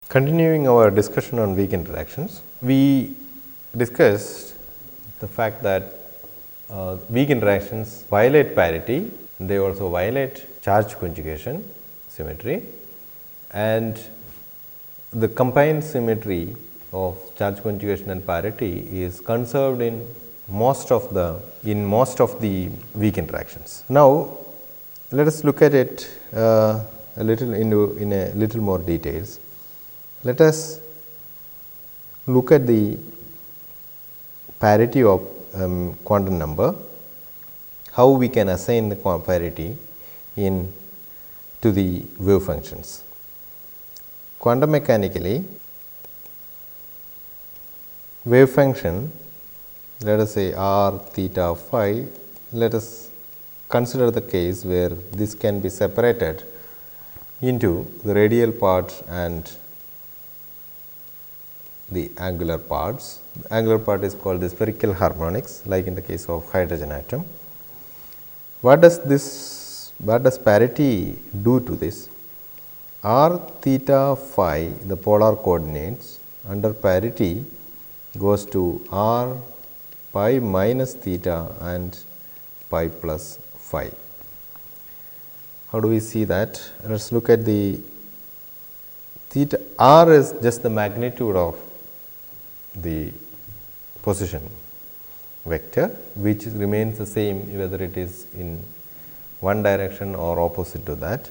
Continuing our discussion on weak interactions, we discussed the fact that weak interactions violate parity, they also violate charge conjugation symmetry, and the combined symmetry of charge conjugation and parity is conserved in most of the weak interactions. Now, let us look at it a little in a little more details. Let us look at the parity of quantum number, how we can assign the parity to the wave functions. Quantum mechanically, wave function, let us say r theta phi, let us consider the case where this can be separated into the radial part and the angular parts. The angular part is called the spherical harmonics, like in the case of hydrogen atom. What does parity do to this? R theta phi, the polar coordinates under parity goes to r pi minus theta and pi plus phi. How do we see that? Let us look at the theta. R is just the magnitude of the position vector, which remains the same whether it is in one direction or opposite to that.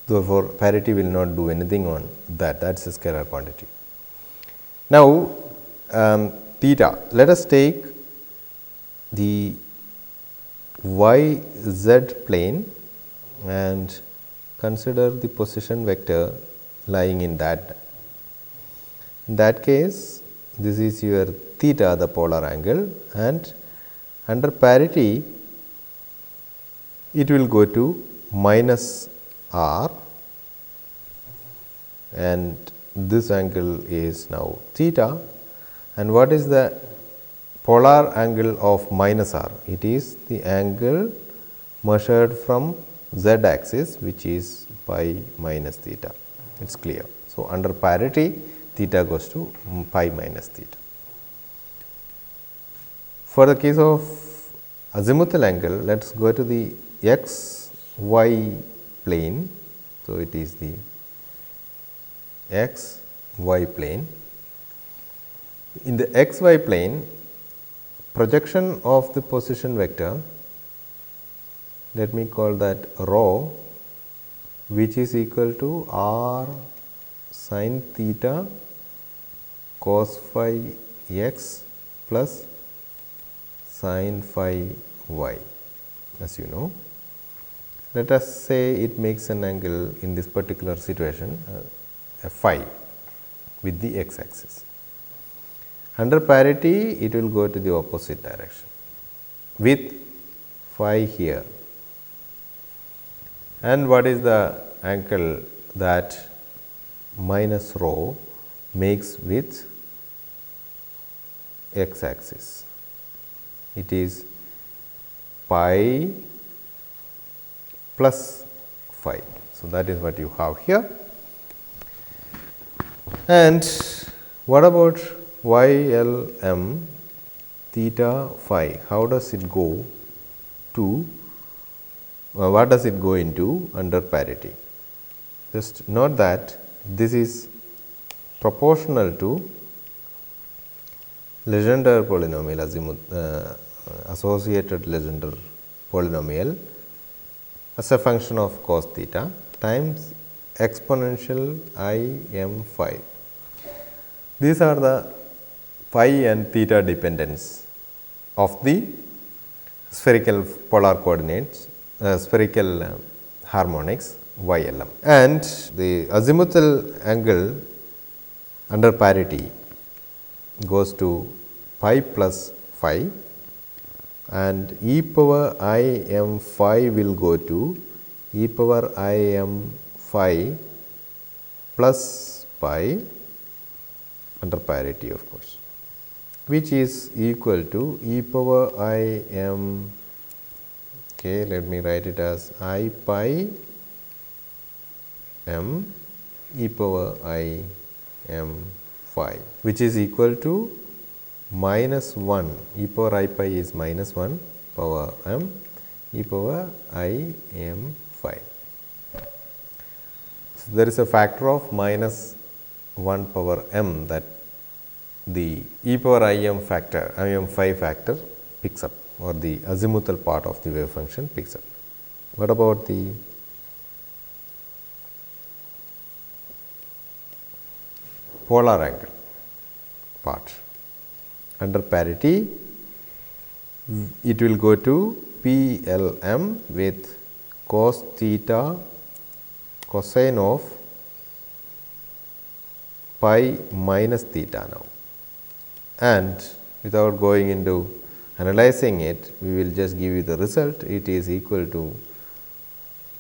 Therefore, parity will not do anything on that, that is a scalar quantity. Now, theta, let us take the y z plane and consider the position vector lying in that. In that case, this is your theta, the polar angle, and under parity it will go to minus r, and this angle is now theta. And what is the polar angle of minus r? It is the angle measured from z axis, which is pi minus theta. It is clear. So, under parity, theta goes to pi minus theta. For the case of azimuthal angle, let us go to the x y plane. So, it is the x y plane. In the x y plane, projection of the position vector, let me call that rho, which is equal to r sin theta cos phi x plus sin phi y, as you know. Let us say it makes an angle in this particular situation a phi with the x axis. Under parity, it will go to the opposite direction with phi here. And what is the angle that minus rho makes with x axis? It is pi plus phi. So, that is what you have here. And what about y l m theta phi? How does it go to what does it go into under parity? Just note that this is proportional to Legendre polynomial, associated Legendre polynomial as a function of cos theta times exponential I m phi. These are the phi and theta dependence of the spherical polar coordinates, spherical harmonics y l m, and the azimuthal angle under parity goes to pi plus phi, and e power I m phi will go to e power I m phi plus pi under parity, of course, which is equal to e power I m. Okay, let me write it as I pi m e power I m phi, which is equal to minus 1, e power I pi is minus 1 power m e power I m phi. So, there is a factor of minus 1 power m that the e power I m factor, I m phi factor picks up, or the azimuthal part of the wave function picks up. What about the polar angle part? Under parity, it will go to P L m with cos theta cosine of pi minus theta now, and without going into analyzing it, we will just give you the result. It is equal to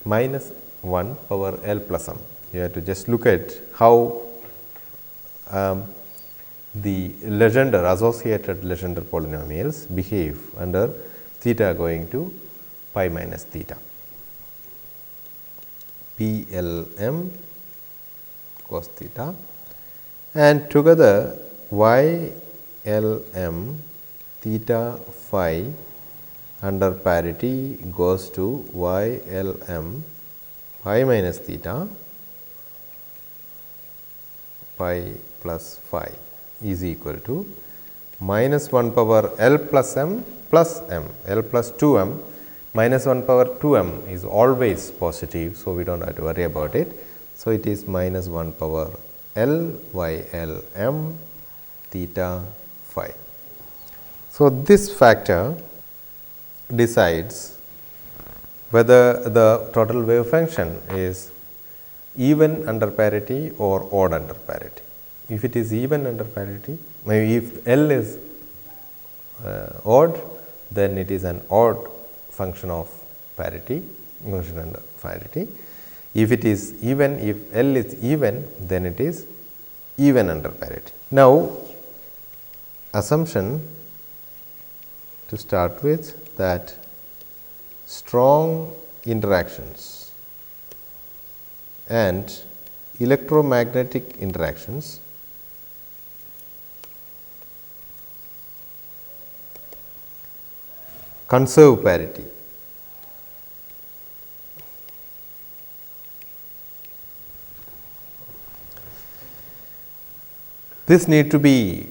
minus 1 power L plus m. You have to just look at how the Legendre, associated Legendre polynomials behave under theta going to pi minus theta. P L m cos theta, and together y L m theta phi under parity goes to y L m pi minus theta pi plus phi is equal to minus 1 power L plus m plus m, L plus 2 m, minus 1 power 2 m is always positive. So, we do not have to worry about it. So, it is minus 1 power L y L m theta phi. So, this factor decides whether the total wave function is even under parity or odd under parity. If it is even under parity, maybe if L is odd, then it is an odd function of parity, function under parity. If it is even, if L is even, then it is even under parity. Now, assumption to start with, that strong interactions and electromagnetic interactions conserve parity. This need to be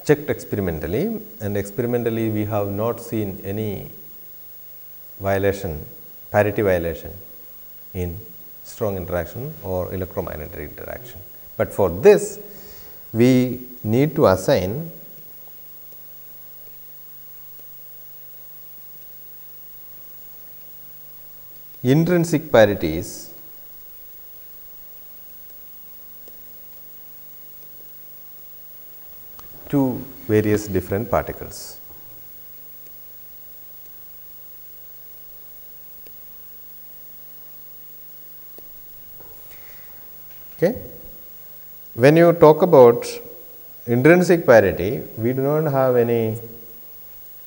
checked experimentally, and experimentally we have not seen any violation, parity violation in strong interaction or electromagnetic interaction. But for this, we need to assign intrinsic parities to various different particles. Okay. When you talk about intrinsic parity, we do not have any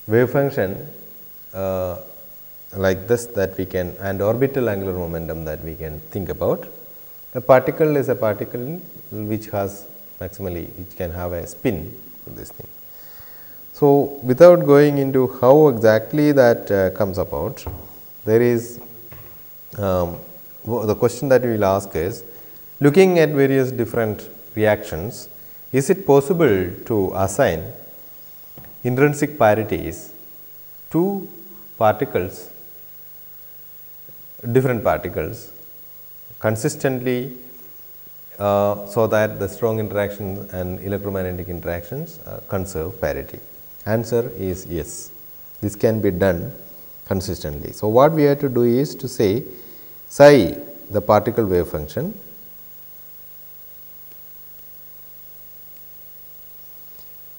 wave function like this that we can, and orbital angular momentum that we can think about. A particle is a particle which has maximally, which can have a spin to this thing. So, without going into how exactly that comes about, there is the question that we will ask is, looking at various different reactions, is it possible to assign intrinsic parities to particles, different particles consistently, so that the strong interactions and electromagnetic interactions conserve parity? Answer is yes, this can be done consistently. So, what we have to do is to say psi, the particle wave function,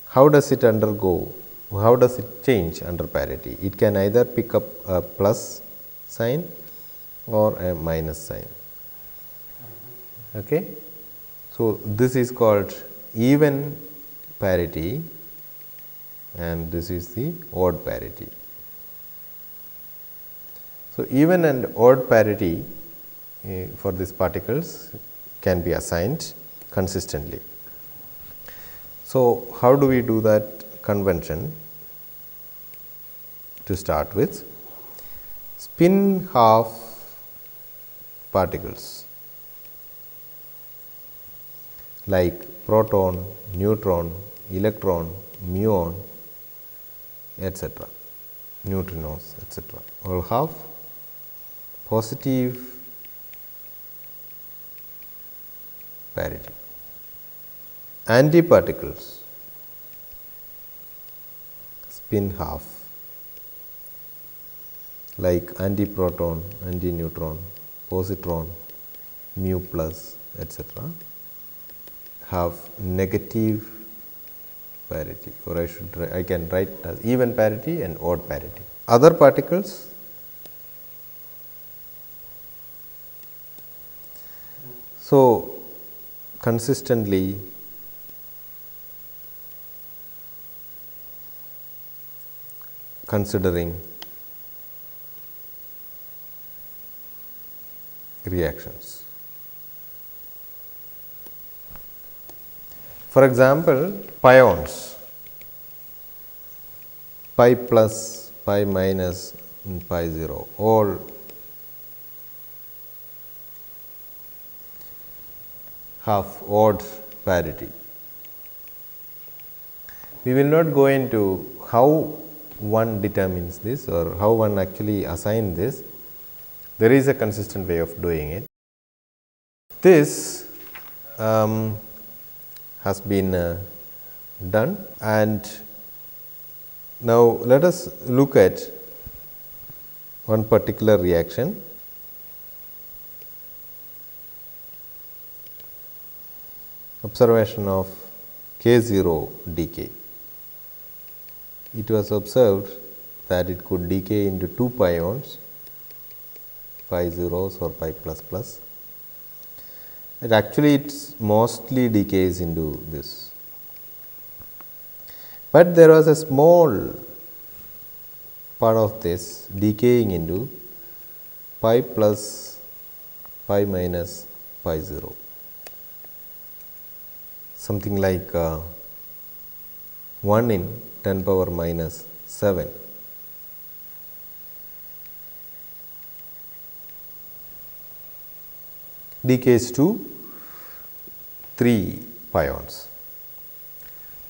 how does it undergo, how does it change under parity? It can either pick up a plus sign or a minus sign. Okay. So, this is called even parity and this is the odd parity. So, even and odd parity for these particles can be assigned consistently. So, how do we do that convention? To start with, spin half particles like proton, neutron, electron, muon, etc., neutrinos, etc., all have positive parity. Antiparticles spin half like antiproton, antineutron, positron, mu plus, etc., have negative parity, or I can write as even parity and odd parity. Other particles so consistently considering reactions. For example, pions, pi plus, pi minus and pi 0 all have odd parity. We will not go into how one determines this or how one actually assigns this. There is a consistent way of doing it. This has been done, and now let us look at one particular reaction. Observation of K0 decay. It was observed that it could decay into 2 pions, pi zeros or pi plus plus. It actually mostly decays into this, but there was a small part of this decaying into pi plus, pi minus, pi 0, something like 1 in 10 power minus 7. Decays to 3 pions.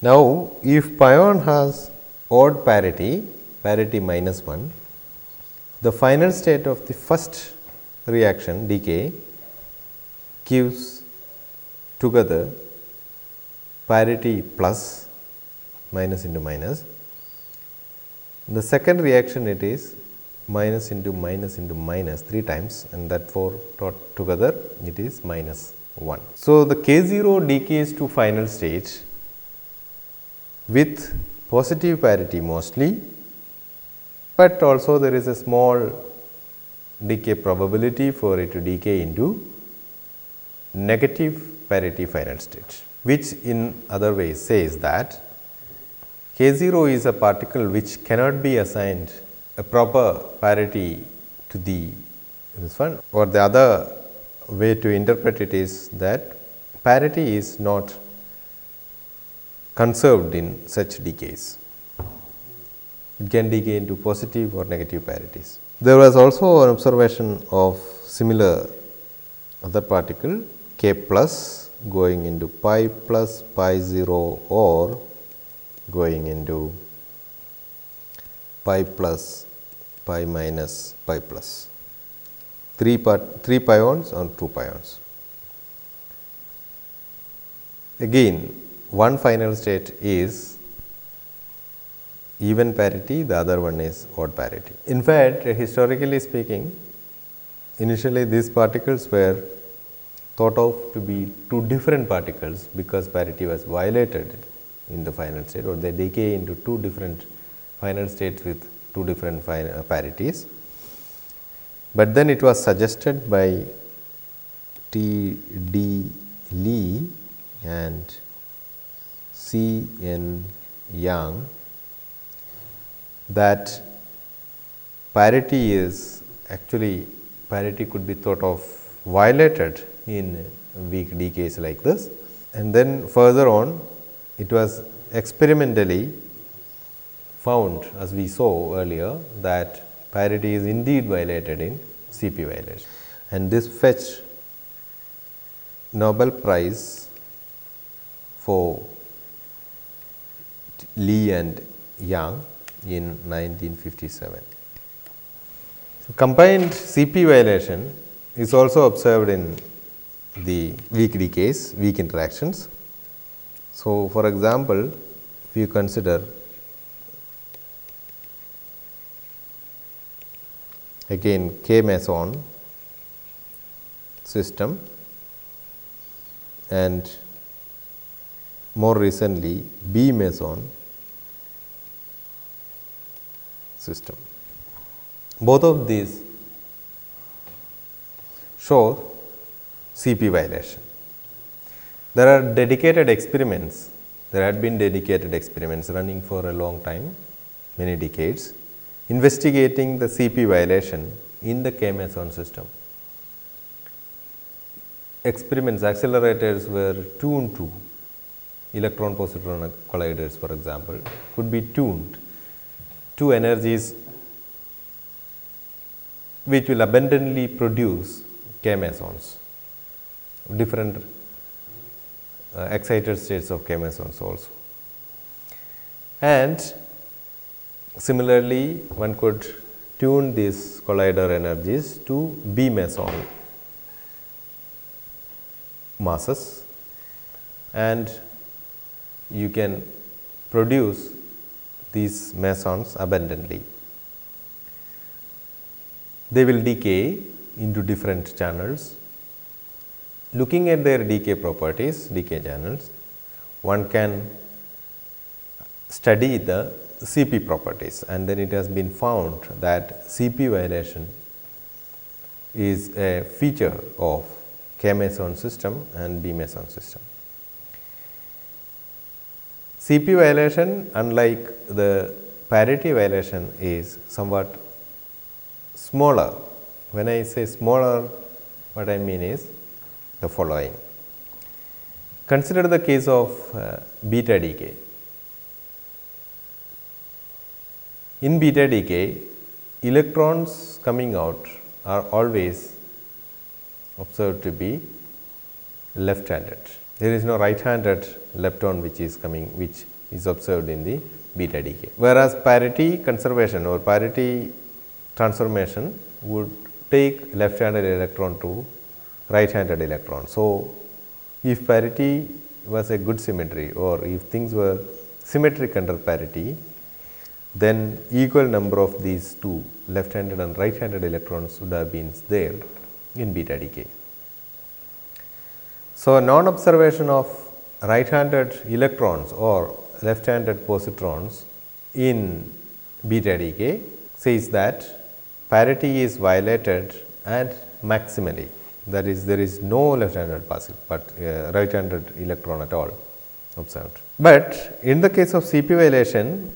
Now, if pion has odd parity, parity minus 1, the final state of the first reaction decay gives together parity plus minus into minus. In the second reaction, it is minus into minus into minus 3 times, and that 4 together it is minus 1. So, the K0 decays to final stage with positive parity mostly, but also there is a small decay probability for it to decay into negative parity final state, which in other ways says that K0 is a particle which cannot be assigned a proper parity to this one, or the other way to interpret it is that parity is not conserved in such decays. It can decay into positive or negative parities. There was also an observation of similar other particle K plus going into pi plus, pi 0 or going into pi plus, pi minus, pi plus, 3 pions or 2 pions. Again, one final state is even parity, the other one is odd parity. In fact, historically speaking, initially these particles were thought of to be 2 different particles because parity was violated in the final state, or they decay into 2 different final states with 2 different parities. But then it was suggested by T. D. Lee and C. N. Yang that parity is actually parity could be thought of violated in weak decays like this, and then further on it was experimentally found, as we saw earlier, that parity is indeed violated in CP violation, and this fetched Nobel Prize for Lee and Yang in 1957. So, combined CP violation is also observed in the weak decays, weak interactions. So, for example, if you consider again K meson system and more recently B meson system. Both of these show CP violation. There are dedicated experiments, there had been dedicated experiments running for a long time, many decades, investigating the CP violation in the K meson system. Experiments, accelerators were tuned to electron positron colliders, for example, could be tuned to energies which will abundantly produce K mesons, different excited states of K mesons also. And similarly, one could tune these collider energies to B meson masses, and you can produce these mesons abundantly. They will decay into different channels. Looking at their decay properties, decay channels, one can study the CP properties, and then it has been found that CP violation is a feature of K meson system and B meson system. CP violation, unlike the parity violation, is somewhat smaller. When I say smaller, what I mean is the following. Consider the case of beta decay. In beta decay, electrons coming out are always observed to be left-handed. There is no right-handed lepton which is coming, which is observed in the beta decay. Whereas parity conservation or parity transformation would take left-handed electron to right-handed electron. So, if parity was a good symmetry, or if things were symmetric under parity, then equal number of these two left-handed and right-handed electrons would have been there in beta decay. So, non-observation of right-handed electrons or left-handed positrons in beta decay says that parity is violated and maximally, that is, there is no left-handed right-handed electron at all observed. But in the case of CP violation,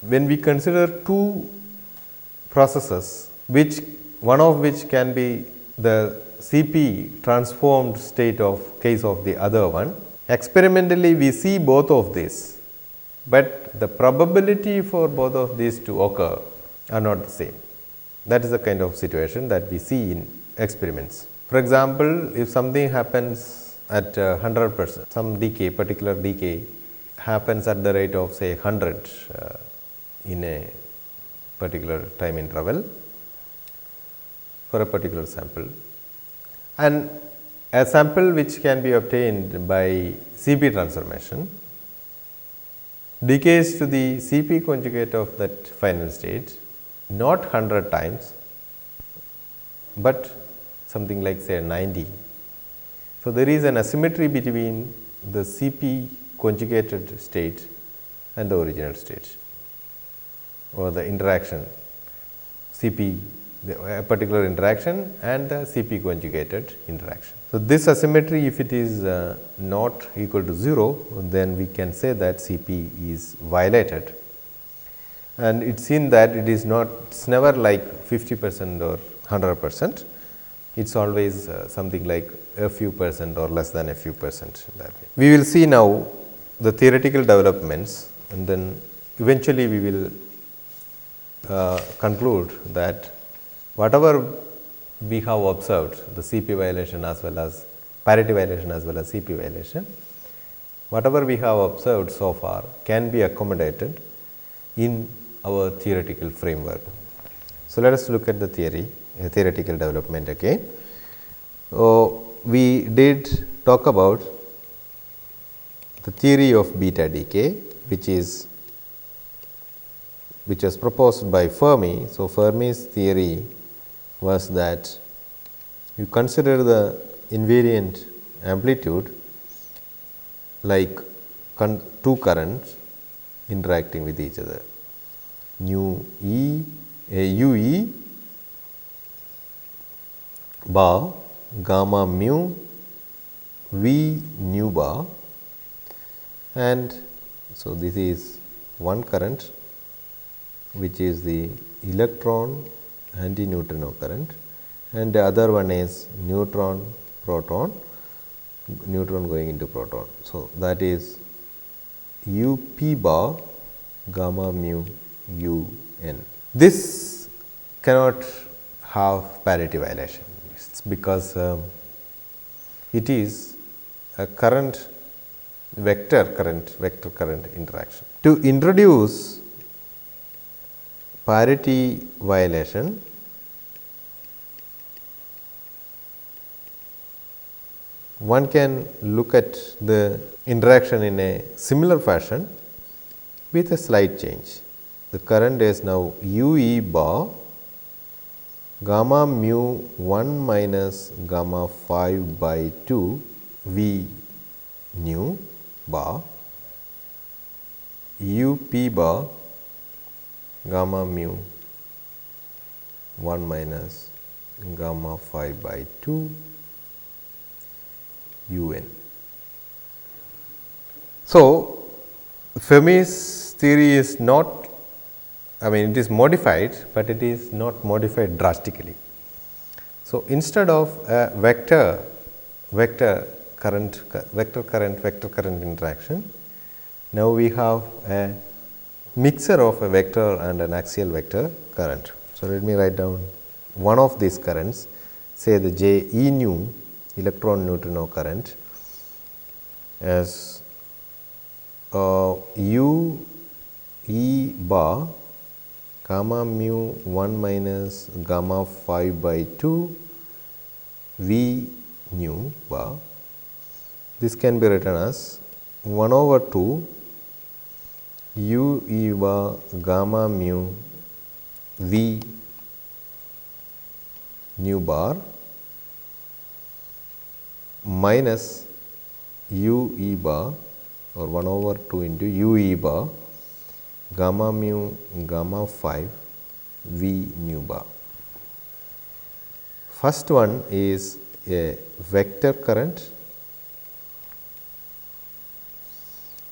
when we consider two processes, which one of which can be the CP transformed state of case of the other one, experimentally we see both of these, but the probability for both of these to occur are not the same. That is the kind of situation that we see in experiments. For example, if something happens at 100%, some decay, particular decay happens at the rate of say 100 in a particular time interval for a particular sample, and a sample which can be obtained by CP transformation decays to the CP conjugate of that final state, not 100 times, but something like say 90. So, there is an asymmetry between the CP conjugated state and the original state, or the interaction CP, a particular interaction and the CP conjugated interaction. So, this asymmetry, if it is not equal to 0, then we can say that CP is violated, and it is seen that it is not, it is never like 50% or 100%, it is always something like a few percent or less than a few percent that way. We will see now the theoretical developments, and then eventually we will conclude that whatever we have observed, the CP violation as well as parity violation as well as CP violation, whatever we have observed so far can be accommodated in our theoretical framework. So, let us look at the theoretical development again. We did talk about the theory of beta decay, which was proposed by Fermi. So, Fermi's theory was that you consider the invariant amplitude like two currents interacting with each other, UE bar gamma mu V nu bar, and so this is one current which is the electron anti-neutrino current, and the other one is neutron proton, neutron going into proton. So, that is U p bar gamma mu u n. This cannot have parity violation, because it is a current vector current interaction. To introduce parity violation, one can look at the interaction in a similar fashion with a slight change. The current is now U e bar gamma mu 1 minus gamma 5 by 2 V nu bar U p bar gamma mu 1 minus gamma 5 by 2 u n. So, Fermi's theory is not, it is modified, but it is not modified drastically. So, instead of a vector current interaction, now we have a mixture of a vector and an axial vector current. So, let me write down one of these currents, say the J E nu electron neutrino current as U E bar gamma mu 1 minus gamma 5 by 2 V nu bar. This can be written as 1 over 2 U E bar gamma mu V nu bar minus U E bar, or 1 over 2 into U E bar gamma mu gamma 5 V nu bar. First one is a vector current,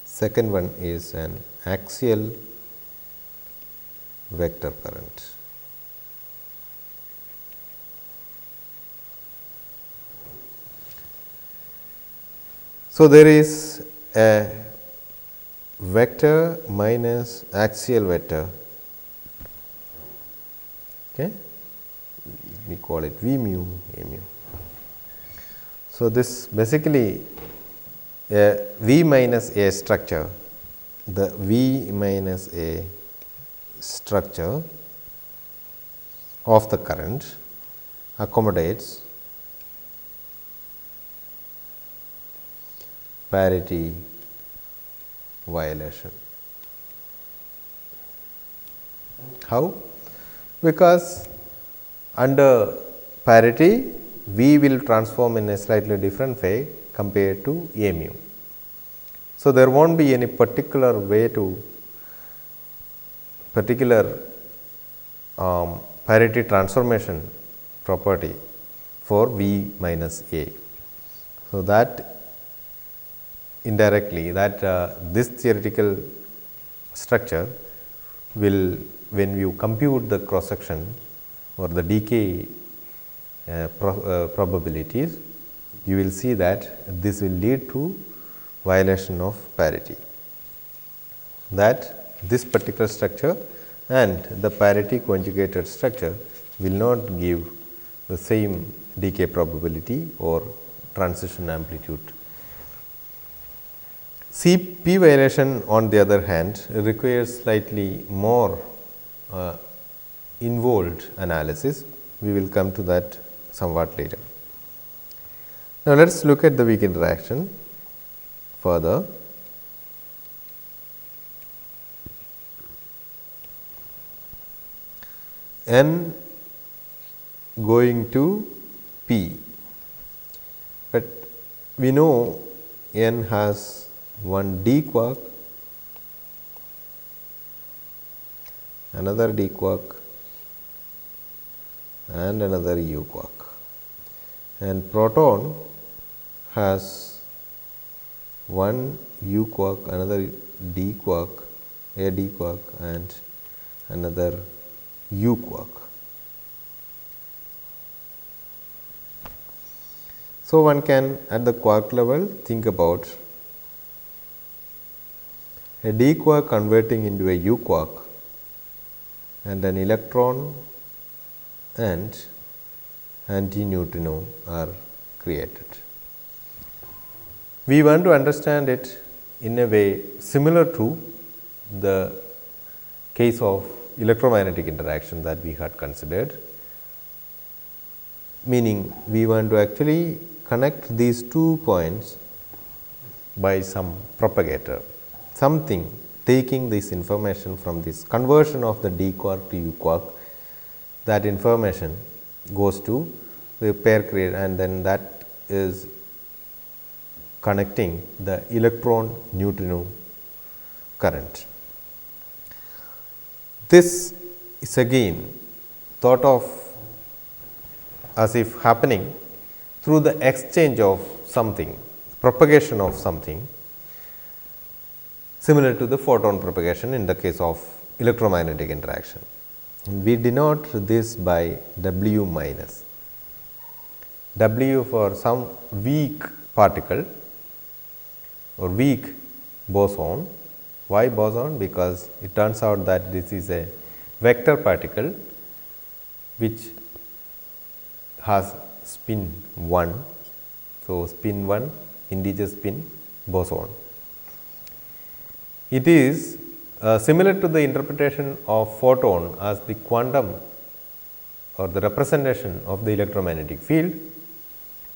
second one is an axial vector current. So, there is a vector minus axial vector, okay. We call it V mu A mu. So, this basically a V minus A structure, the V minus A structure of the current accommodates parity violation. How? Because under parity V will transform in a slightly different way compared to A mu. So, there will not be any particular way to parity transformation property for V minus A. So, that indirectly this theoretical structure will, when you compute the cross section or the decay probabilities, you will see that this will lead to violation of parity, that this particular structure and the parity conjugated structure will not give the same decay probability or transition amplitude. CP violation on the other hand requires slightly more involved analysis. We will come to that somewhat later. Now, let us look at the weak interaction further. N going to P, but we know N has one d quark, another d quark and another u quark, and proton has one u quark, another d quark, a d quark and another u quark. So, one can at the quark level think about a d quark converting into a u quark and an electron and antineutrino are created. We want to understand it in a way similar to the case of electromagnetic interaction that we had considered, meaning we want to actually connect these 2 points by some propagator, something taking this information from this conversion of the d quark to u quark. That information goes to the pair created and then that is connecting the electron neutrino current. This is again thought of as if happening through the exchange of something, propagation of something similar to the photon propagation in the case of electromagnetic interaction. We denote this by W minus. W for some weak particle or weak boson. Why boson? Because it turns out that this is a vector particle which has spin 1. So, spin 1 integer spin boson. It is similar to the interpretation of photon as the quantum or the representation of the electromagnetic field.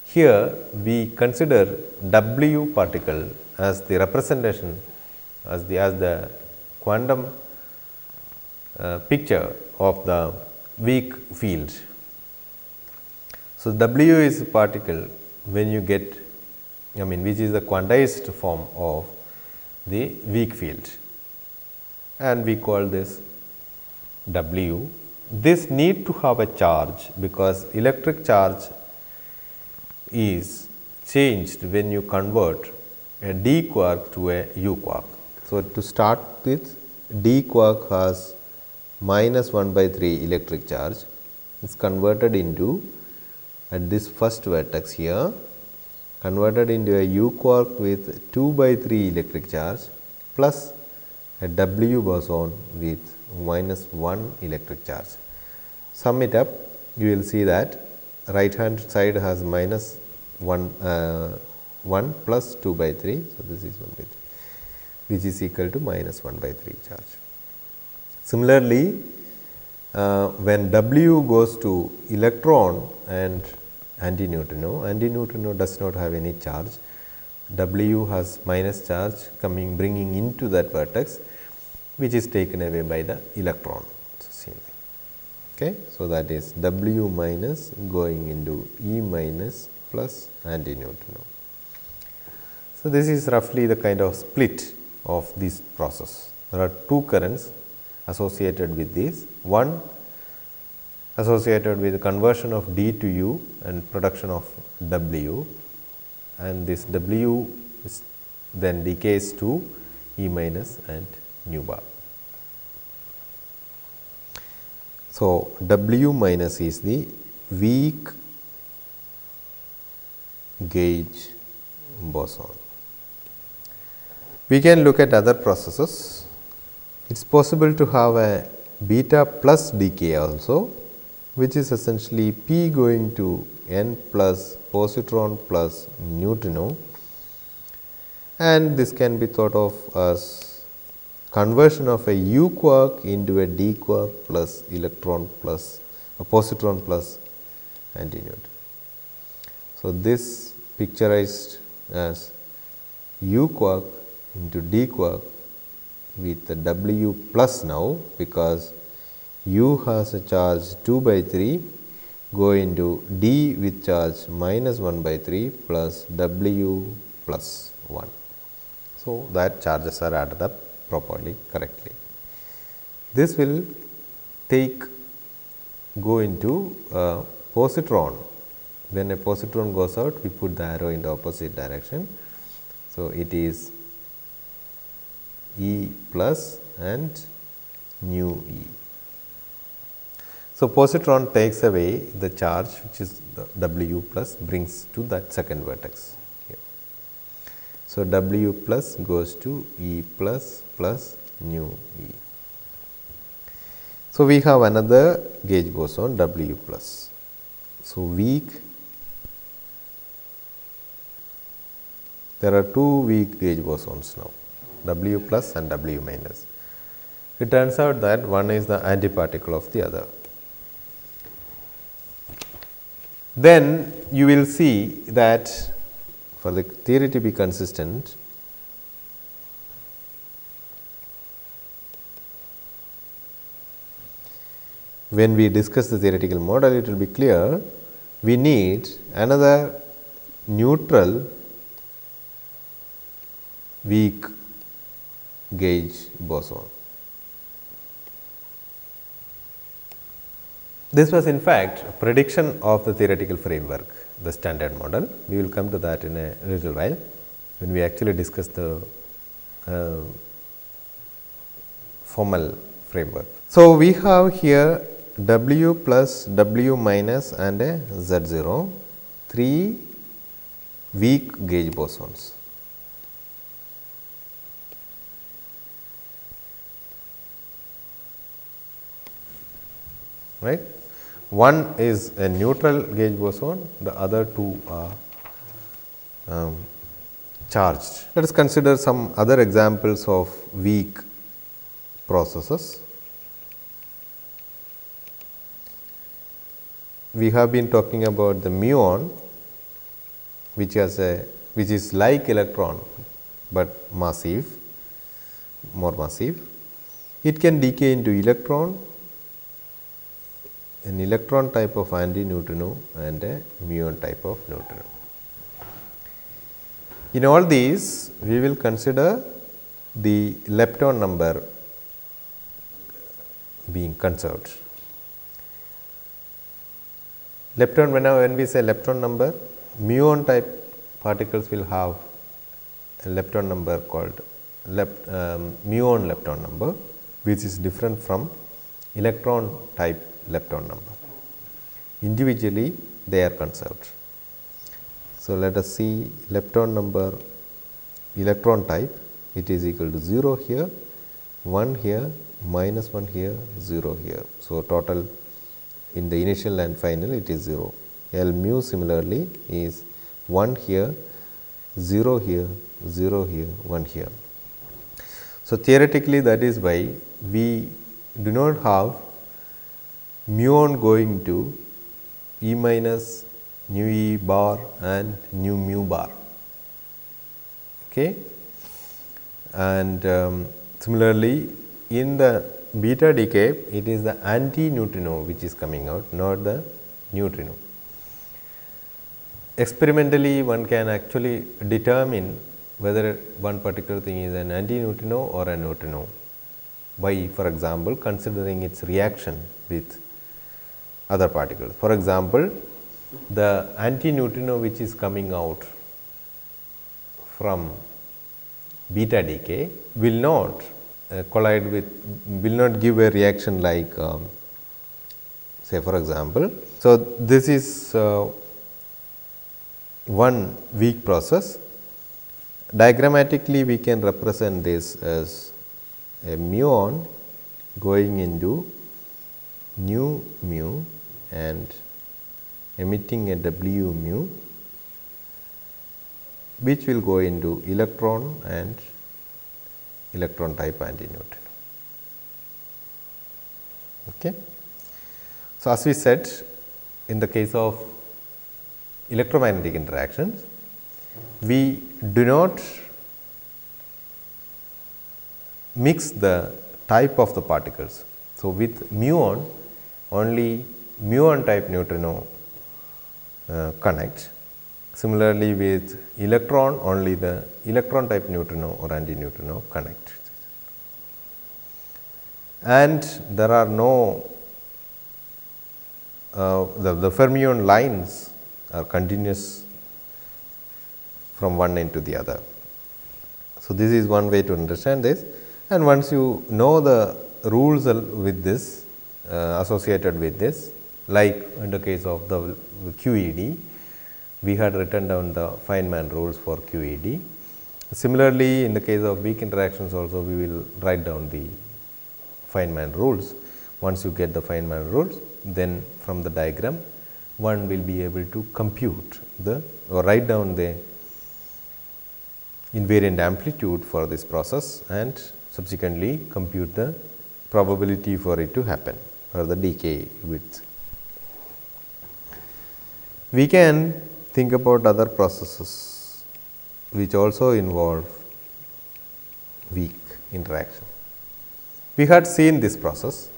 Here we consider W particle as the representation as the quantum picture of the weak field. So, W is a particle when you get which is the quantized form of the weak field, and we call this W. This need to have a charge because electric charge is changed when you convert a d quark to a u quark. So, to start with, d quark has minus 1 by 3 electric charge, is converted into at this first vertex here, converted into a u quark with 2 by 3 electric charge plus a W boson with minus 1 electric charge. Sum it up, you will see that right hand side has minus 1 plus 2 by 3. So, this is 1 by 3 which is equal to minus 1 by 3 charge. Similarly, when W goes to electron and antineutrino does not have any charge. W has minus charge bringing into that vertex, which is taken away by the electron. So, same thing. Okay. So, that is W minus going into E minus plus antineutrino. So, this is roughly the kind of split of this process. There are 2 currents associated with this, one associated with the conversion of D to U and production of W, and this W is then decays to E minus and nu bar. So, W minus is the weak gauge boson. We can look at other processes. It is possible to have a beta plus decay also, which is essentially P going to N plus positron plus neutrino, and this can be thought of as conversion of a U quark into a D quark plus electron plus a positron plus antineutrino. So, this picturized as U quark into D quark with the W plus now, because U has a charge 2 by 3 go into D with charge minus 1 by 3 plus W plus 1. So, that charges are added up properly correctly. This will go into positron. When a positron goes out, we put the arrow in the opposite direction. So, it is E plus and nu E. So, positron takes away the charge which is the W plus, brings to that second vertex here. So, W plus goes to E plus plus nu E. So, we have another gauge boson W plus. So, weak, there are two weak gauge bosons now, W plus and W minus. It turns out that one is the antiparticle of the other. Then you will see that for the theory to be consistent, when we discuss the theoretical model, it will be clear we need another neutral weak gauge boson. This was in fact a prediction of the theoretical framework, the standard model. We will come to that in a little while when we actually discuss the formal framework. So, we have here W plus W minus and a Z0, 3 weak gauge bosons. Right. One is a neutral gauge boson, the other two are charged. Let us consider some other examples of weak processes. We have been talking about the muon, which is like electron, but massive, more massive. It can decay into electron, an electron type of antineutrino and a muon type of neutrino. In all these, we will consider the lepton number being conserved. Lepton, when we say lepton number, muon type particles will have a lepton number called muon lepton number, which is different from electron type lepton number. Individually, they are conserved. So, let us see lepton number electron type, it is equal to 0 here, 1 here, minus 1 here, 0 here. So, total in the initial and final it is 0. L mu similarly is 1 here, 0 here, 0 here, 1 here. So, theoretically that is why we do not have muon going to E minus nu E bar and nu mu bar. Okay. And similarly, in the beta decay, it is the antineutrino which is coming out, not the neutrino. Experimentally, one can actually determine whether one particular thing is an antineutrino or a neutrino by, for example, considering its reaction with other particles. For example, the antineutrino which is coming out from beta decay will not collide with, will not give a reaction like say for example. So, this is one weak process. Diagrammatically, we can represent this as a muon going into nu mu and emitting a W mu, which will go into electron and electron type antineutrino. Okay. So, as we said, in the case of electromagnetic interactions, we do not mix the type of the particles. So, with muon, only muon type neutrino connect. Similarly, with electron, only the electron type neutrino or antineutrino connect. And there are no the fermion lines are continuous from one end to the other. So, this is one way to understand this, and once you know the rules with this associated with this, like in the case of the QED, we had written down the Feynman rules for QED. Similarly, in the case of weak interactions also, we will write down the Feynman rules. Once you get the Feynman rules, then from the diagram one will be able to compute the or write down the invariant amplitude for this process and subsequently compute the probability for it to happen or the decay width. We can think about other processes which also involve weak interaction. We had seen this process.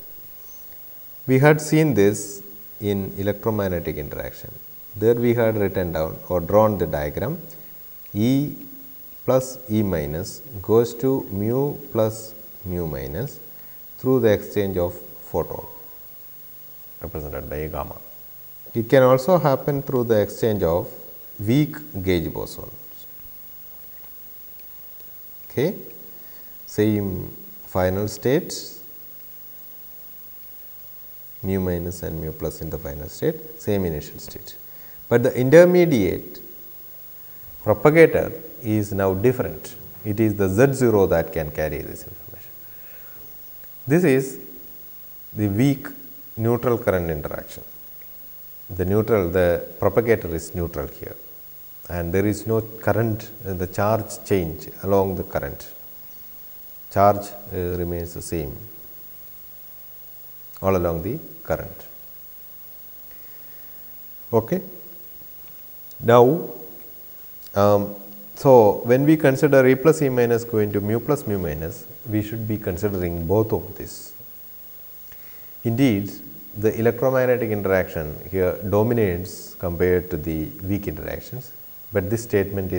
We had seen this in electromagnetic interaction. There we had written down or drawn the diagram. E plus E minus goes to mu plus mu minus through the exchange of photon represented by a gamma. It can also happen through the exchange of weak gauge bosons. Okay. Same final states, mu minus and mu plus in the final state, same initial state. But the intermediate propagator is now different. It is the Z0 that can carry this information. This is the weak neutral current interaction. The propagator is neutral here, and there is no current, the charge change along the current. Charge remains the same all along the current. Okay. Now, so when we consider E plus E minus going to mu plus mu minus, we should be considering both of this. Indeed, the electromagnetic interaction here dominates compared to the weak interactions, but this statement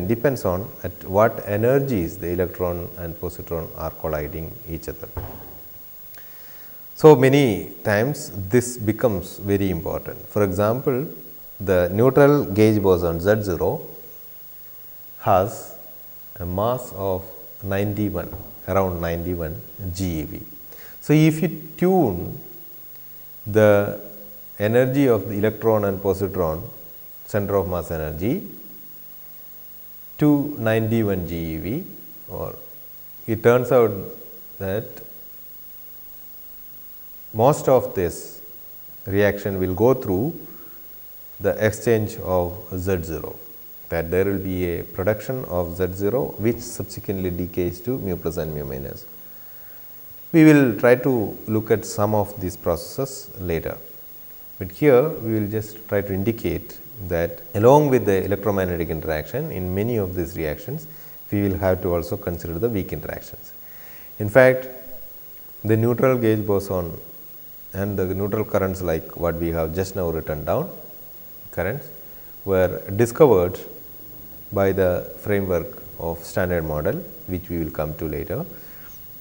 depends on at what energies the electron and positron are colliding each other. So, many times this becomes very important. For example, the neutral gauge boson Z0 has a mass of 91, around 91 GeV. So, if you tune the energy of the electron and positron center of mass energy to 91 GeV, or it turns out that most of this reaction will go through the exchange of Z0, that there will be a production of Z0 which subsequently decays to mu plus and mu minus. We will try to look at some of these processes later, but here we will just try to indicate that along with the electromagnetic interaction in many of these reactions, we will have to also consider the weak interactions. In fact, the neutral gauge boson and the neutral currents like what we have just now written down currents were discovered by the framework of standard model, which we will come to later,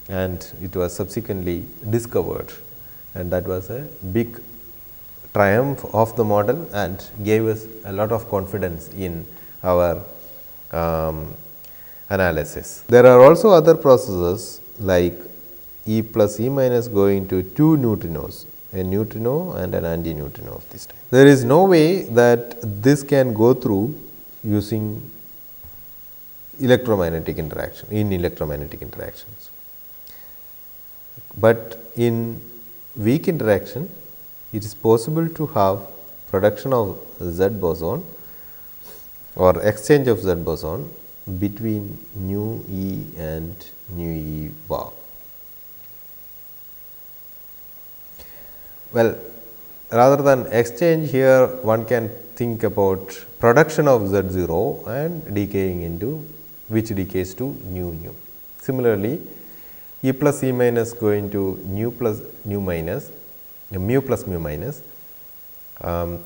and it was subsequently discovered, and that was a big triumph of the model and gave us a lot of confidence in our analysis. There are also other processes like E plus E minus going to two neutrinos a neutrino and an antineutrino of this type. There is no way that this can go through using electromagnetic interaction in electromagnetic interactions. But in weak interaction, it is possible to have production of Z boson or exchange of Z boson between nu E and nu E bar. Well, rather than exchange, here one can think about production of Z0 and decaying into, which decays to nu nu. Similarly, E plus E minus going to nu plus nu minus, mu plus mu minus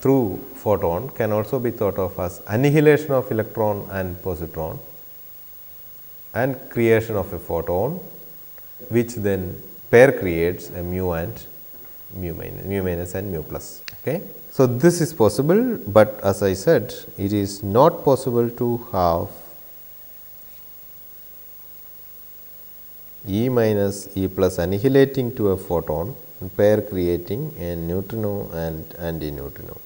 through photon can also be thought of as annihilation of electron and positron and creation of a photon, which then pair creates a mu and mu minus and mu plus. Okay. So, this is possible, but as I said, it is not possible to have E minus E plus annihilating to a photon and pair creating a neutrino and antineutrino.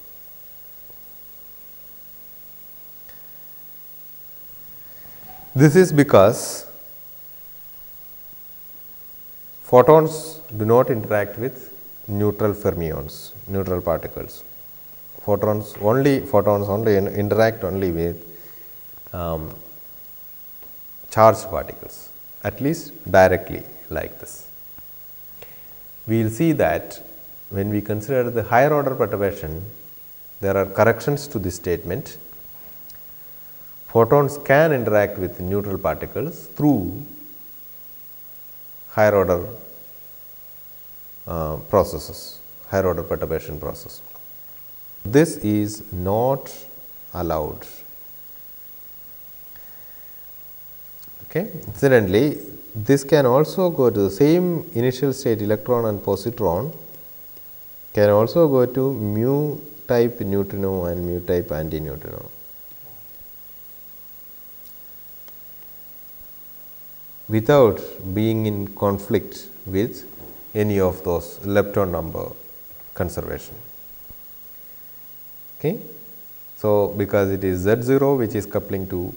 This is because photons do not interact with neutral fermions, neutral particles. Photons only interact only with charged particles, at least directly like this. We will see that when we consider the higher order perturbation, there are corrections to this statement. Photons can interact with neutral particles through higher order processes, higher order perturbation process. This is not allowed. Okay. Incidentally, this can also go to the same initial state electron and positron can also go to mu type neutrino and mu type antineutrino. Without being in conflict with any of those lepton number conservation. Okay. So, because it is Z0 which is coupling to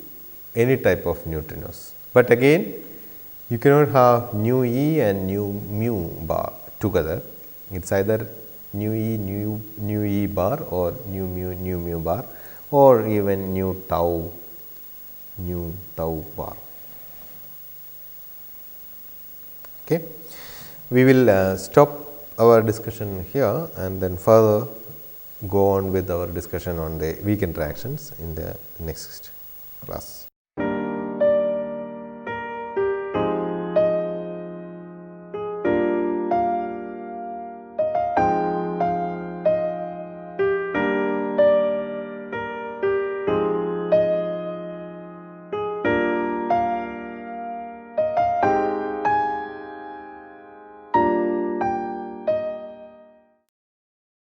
any type of neutrinos, but again you cannot have nu E and nu mu bar together. It is either nu E nu E bar or nu mu bar or even nu tau bar. Okay. We will stop our discussion here and then further go on with our discussion on the weak interactions in the next class.